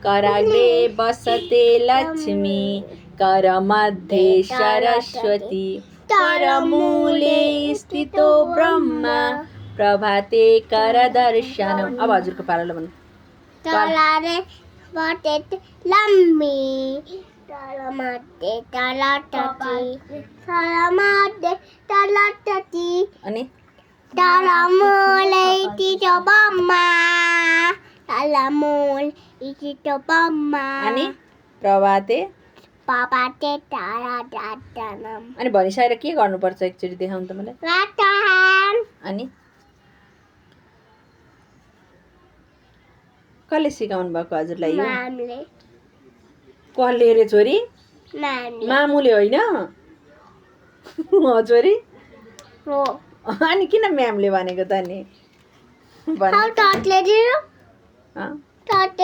कराग्रे बसते लक्ष्मी करमध्ये सरस्वती करमूले स्थितो ब्रह्मा प्रभाते करदर्शनम्। अब हजुरको पाराले भन्नु। तलारे बटेत लम्बी तलमध्ये तलटटी अनि तलमूले स्थितो ब्रह्मा तलमूल स्थितो ब्रह्मा अनि प्रभाते पापाते तारादर्शनम्। अनि भनिसकेर के गर्नुपर्छ एकचोटि देखाउनु त मलाई। रातहान अनि कसले सिकाउनु भएको हजुरलाई यो? मामले कसले रे छोरी? मामले मामुले होइन छोरी। हो अनि किन म्यामले भनेको त नि? हाउ टटले दिनु अँ? टट